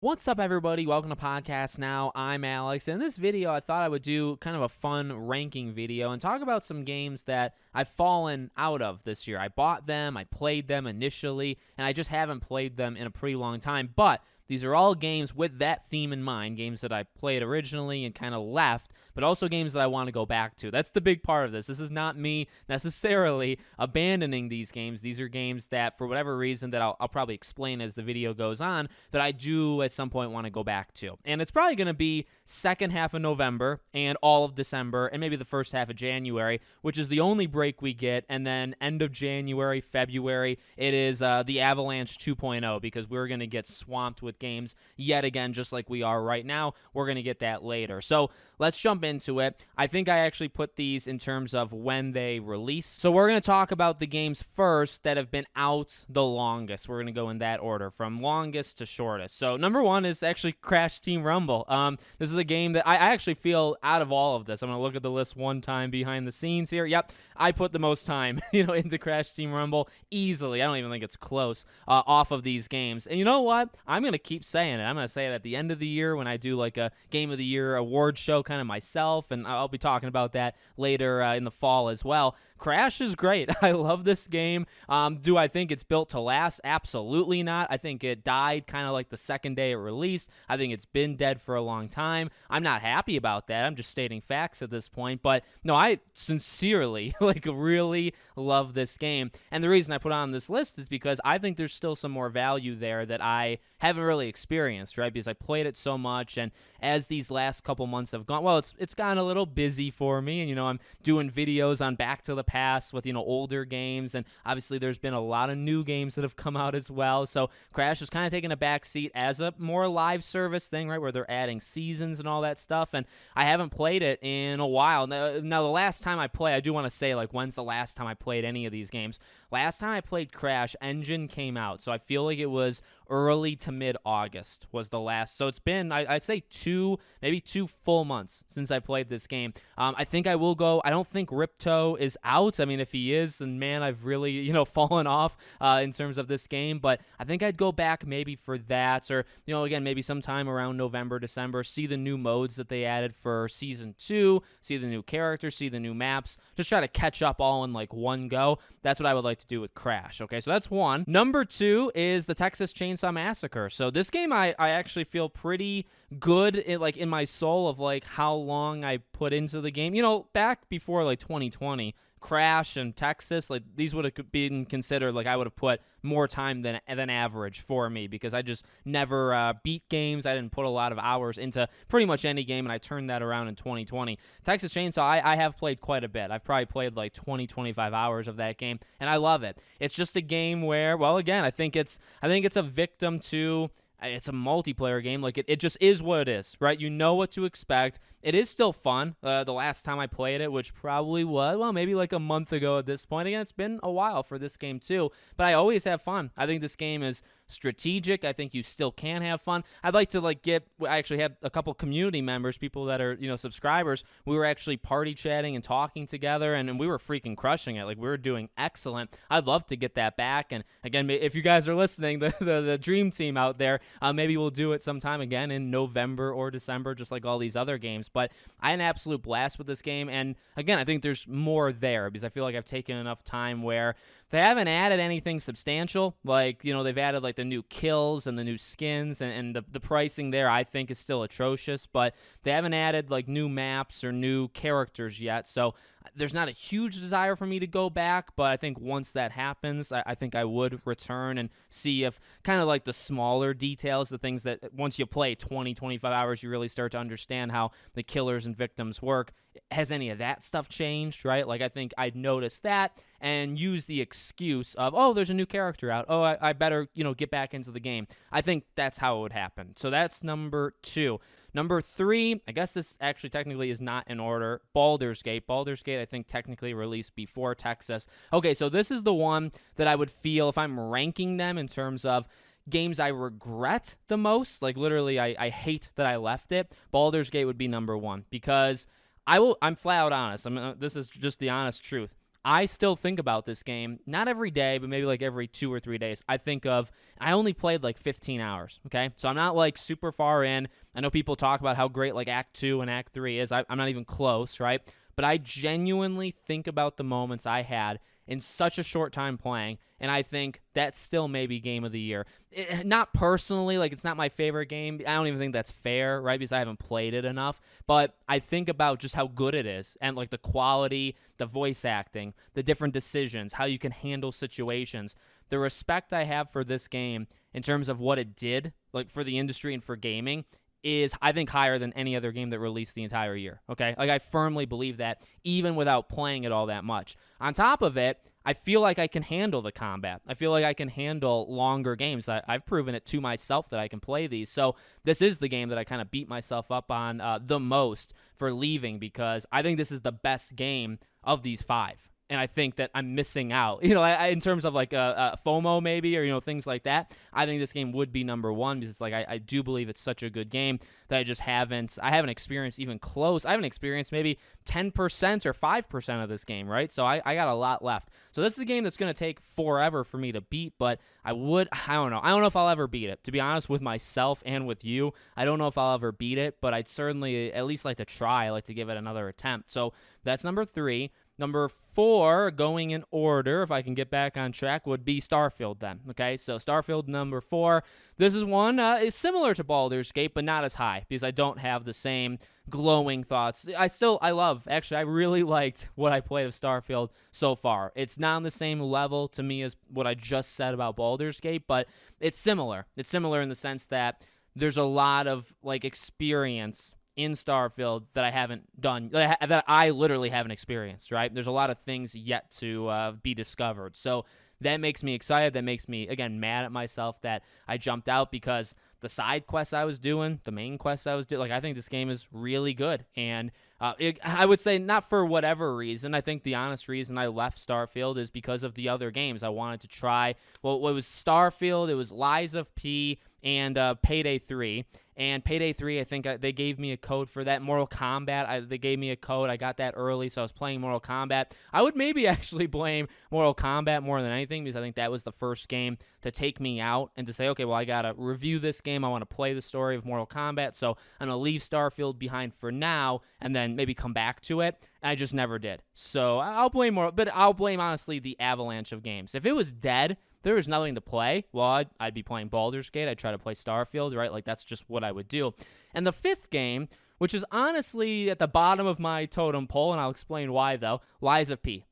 What's up, everybody? Welcome to Podcast Now. I'm Alex. In this video, I thought I would do kind of a fun ranking video and talk about some games that I've fallen out of this year. I bought them, I played them initially, and I just haven't played them in a pretty long time. But these are all games with that theme in mind, games that I played originally and kind of left, but also games that I want to go back to. That's the big part of this. This is not me necessarily abandoning these games. These are games that, for whatever reason, that I'll probably explain as the video goes on, that I do at some point want to go back to. And it's probably going to be second half of November and all of December and maybe the first half of January, which is the only break we get. And then end of January, February, it is the Avalanche 2.0 because we're going to get swamped with games yet again, just like we are right now. We're going to get that later. So let's jump into it. I think I actually put these in terms of when they release. So we're going to talk about the games first that have been out the longest. We're going to go in that order from longest to shortest. So number one is actually Crash Team Rumble. This is a game that I actually feel out of all of this. I'm going to look at the list one time behind the scenes here. Yep, I put the most time, into Crash Team Rumble easily. I don't even think it's close off of these games. And you know what? I'm going to keep saying it. I'm going to say it at the end of the year when I do like a Game of the Year award show kind of myself, and I'll be talking about that later in the fall as well. Crash is great. I love this game. Do I think it's built to last? Absolutely not. I think it died kind of like the second day it released. I think it's been dead for a long time. I'm not happy about that. I'm just stating facts at this point. But no, I sincerely, really love this game. And the reason I put it on this list is because I think there's still some more value there that I haven't really experienced, right? Because I played it so much, and as these last couple months have gone, well, it's gotten a little busy for me, and I'm doing videos on Back to the Past with older games, and obviously there's been a lot of new games that have come out as well. So Crash is kind of taking a back seat as a more live service thing, right, where they're adding seasons and all that stuff, and I haven't played it in a while. Now the last time I played, I do want to say, when's the last time I played any of these games? Last time I played Crash, Engine came out, so I feel like it was early to mid-August was the last. So it's been, I'd say maybe 2 full months since I played this game. I think I will go. I don't think Ripto is out. I mean, if he is, then man, I've really, fallen off in terms of this game. But I think I'd go back maybe for that, or, again, maybe sometime around November, December, see the new modes that they added for Season 2, see the new characters, see the new maps, just try to catch up all in one go. That's what I would like to do with Crash. Okay, so that's one. Number two is the Texas Chainsaw Massacre. So this game I actually feel pretty good in my soul of how long I put into the game. Back before 2020, Crash and Texas, these would have been considered I would have put more time than average for me, because I just never beat games. I didn't put a lot of hours into pretty much any game, and I turned that around in 2020. Texas Chainsaw, I have played quite a bit. I've probably played 20-25 hours of that game, and I love it. It's just a game where, well, again, I think it's a victim to. It's a multiplayer game. It just is what it is, right? You know what to expect. It is still fun. The last time I played it, which probably was, well, maybe a month ago at this point. Again, it's been a while for this game too, but I always have fun. I think this game is strategic. I think you still can have fun. I'd like to I actually had a couple community members, people that are, subscribers. We were actually party chatting and talking together, and we were freaking crushing it. We were doing excellent. I'd love to get that back. And again, if you guys are listening, the dream team out there, maybe we'll do it sometime again in November or December, just like all these other games. But I had an absolute blast with this game. And again, I think there's more there, because I feel like I've taken enough time where they haven't added anything substantial. They've added the new kills and the new skins, and the pricing there I think is still atrocious, but they haven't added new maps or new characters yet. So there's not a huge desire for me to go back, but I think once that happens, I think I would return and see if kind of the smaller details, the things that once you play 20-25 hours, you really start to understand how the killers and victims work. Has any of that stuff changed, right? I think I'd notice that and use the excuse of, oh, there's a new character out. Oh, I better, get back into the game. I think that's how it would happen. So that's number two. Number three, I guess this actually technically is not in order, Baldur's Gate. Baldur's Gate, I think, technically released before Texas. Okay, so this is the one that I would feel if I'm ranking them in terms of games I regret the most. Literally, I hate that I left it. Baldur's Gate would be number one, because I'm flat out honest. This is just the honest truth. I still think about this game, not every day, but maybe like every 2 or 3 days. I only played like 15 hours, okay? So I'm not like super far in. I know people talk about how great like Act 2 and Act 3 is. I'm not even close, right? But I genuinely think about the moments I had in such a short time playing, and I think that's still maybe game of the year. Not personally, like it's not my favorite game. I don't even think that's fair, right? Because I haven't played it enough. But I think about just how good it is and like the quality, the voice acting, the different decisions, how you can handle situations. The respect I have for this game in terms of what it did, like for the industry and for gaming, is I think higher than any other game that released the entire year, okay? Like I firmly believe that even without playing it all that much. On top of it, I feel like I can handle the combat. I feel like I can handle longer games. I've proven it to myself that I can play these. So this is the game that I kind of beat myself up on the most for leaving, because I think this is the best game of these 5. And I think that I'm missing out, in terms of like FOMO maybe, or, things like that. I think this game would be number 1 because like I do believe it's such a good game that I haven't experienced even close. I haven't experienced maybe 10% or 5% of this game, right? So I got a lot left. So this is a game that's going to take forever for me to beat, but I don't know. I don't know if I'll ever beat it. To be honest with myself and with you, I don't know if I'll ever beat it, but I'd certainly at least like to try. I like to give it another attempt. So that's number 3. Number 4, going in order, if I can get back on track, would be Starfield then. Okay, so Starfield number 4. This is one is similar to Baldur's Gate, but not as high because I don't have the same glowing thoughts. I really liked what I played of Starfield so far. It's not on the same level to me as what I just said about Baldur's Gate, but it's similar. It's similar in the sense that there's a lot of like experience in Starfield that I haven't done, that I literally haven't experienced, right? There's a lot of things yet to be discovered. So that makes me excited. That makes me, again, mad at myself that I jumped out, because the side quests I was doing, the main quests I was doing, like I think this game is really good. And I would say not for whatever reason. I think the honest reason I left Starfield is because of the other games I wanted to try. Well, it was Starfield, it was Lies of P, and Payday 3. And Payday 3, I think they gave me a code for that. Mortal Kombat, they gave me a code. I got that early, so I was playing Mortal Kombat. I would maybe actually blame Mortal Kombat more than anything, because I think that was the first game to take me out and to say, okay, well, I got to review this game. I want to play the story of Mortal Kombat, so I'm going to leave Starfield behind for now and then maybe come back to it. And I just never did. So I'll blame honestly the avalanche of games. If it was dead, there was nothing to play, well, I'd be playing Baldur's Gate. I'd try to play Starfield, right? Like, that's just what I would do. And the 5th game, which is honestly at the bottom of my totem pole, and I'll explain why, though, Lies of P.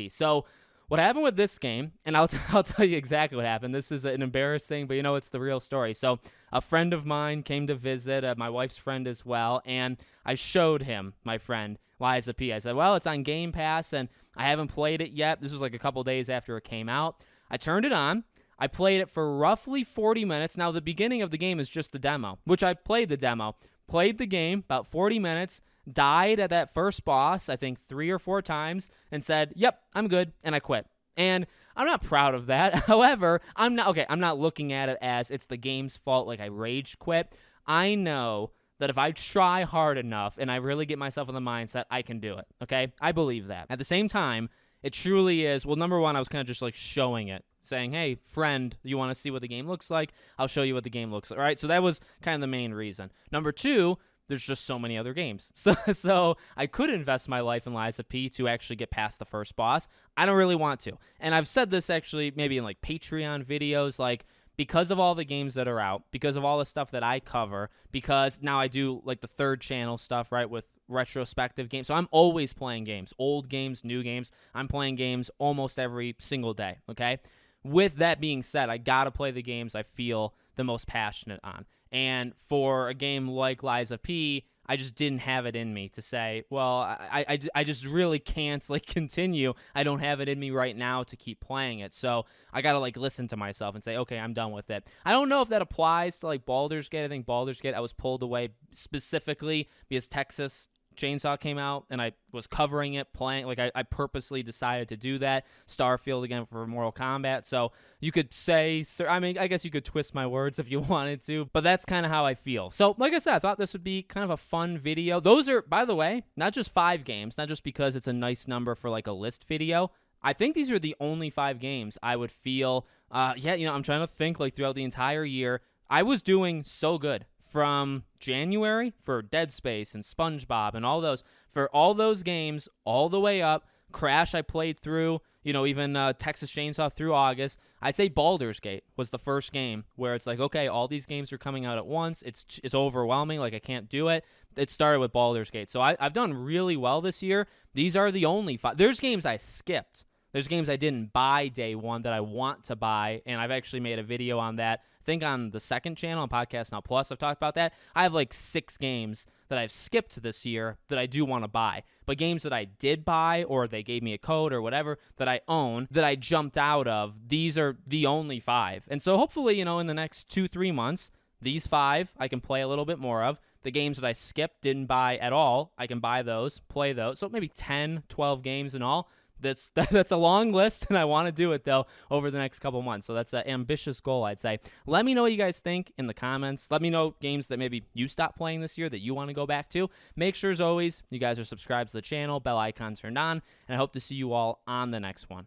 So what happened with this game, and I'll tell you exactly what happened. This is an embarrassing, but it's the real story. So a friend of mine came to visit, my wife's friend as well, and I showed him, my friend, Lies of P. I said, well, it's on Game Pass, and I haven't played it yet. This was like a couple days after it came out. I turned it on. I played it for roughly 40 minutes. Now, the beginning of the game is just the demo, which I played the demo. Played the game about 40 minutes, died at that first boss, I think 3 or 4 times, and said, yep, I'm good, and I quit. And I'm not proud of that. However, I'm not looking at it as it's the game's fault, like I rage quit. I know that if I try hard enough and I really get myself in the mindset, I can do it, okay? I believe that. At the same time, it truly is, well, number 1, I was kind of just like showing it, saying, hey, friend, you want to see what the game looks like? I'll show you what the game looks like, all right? So that was kind of the main reason. Number 2, there's just so many other games. So I could invest my life in Lies of P to actually get past the first boss. I don't really want to. And I've said this actually maybe in like Patreon videos, like, because of all the games that are out, because of all the stuff that I cover, because now I do like the 3rd channel stuff, right, with retrospective games. So I'm always playing games, old games, new games. I'm playing games almost every single day, okay? With that being said, I got to play the games I feel the most passionate on. And for a game like Lies of P, I just didn't have it in me to say, well, I just really can't like continue. I don't have it in me right now to keep playing it. So I got to like listen to myself and say, okay, I'm done with it. I don't know if that applies to like Baldur's Gate. I think Baldur's Gate, I was pulled away specifically because Texas Chainsaw came out, and I was covering it, playing. Like, I purposely decided to do that. Starfield again for Mortal Kombat. So you could say, I mean, I guess you could twist my words if you wanted to, but that's kind of how I feel. So like I said, I thought this would be kind of a fun video. Those are, by the way, not just 5 games, not just because it's a nice number for like a list video. I think these are the only 5 games I would feel, yeah, you know, I'm trying to think like throughout the entire year. I was doing so good from January for Dead Space and SpongeBob and all those, for all those games all the way up. Crash I played through, you know, even Texas Chainsaw through August. I'd say Baldur's Gate was the first game where it's like, okay, all these games are coming out at once. It's overwhelming. Like, I can't do it. It started with Baldur's Gate. So I've done really well this year. These are the only 5. There's games I skipped. There's games I didn't buy day one that I want to buy, and I've actually made a video on that. I think on the second channel, on Podcast Now Plus, I've talked about that. I have like 6 games that I've skipped this year that I do want to buy. But games that I did buy, or they gave me a code or whatever, that I own, that I jumped out of, these are the only 5. And so hopefully, you know, in the next 2-3 months, these 5 I can play a little bit more of. The games that I skipped, didn't buy at all, I can buy those, play those. So maybe 10, 12 games in all. That's a long list, and I want to do it, though, over the next couple months. So that's an ambitious goal, I'd say. Let me know what you guys think in the comments. Let me know games that maybe you stopped playing this year that you want to go back to. Make sure, as always, you guys are subscribed to the channel, bell icon turned on, and I hope to see you all on the next one.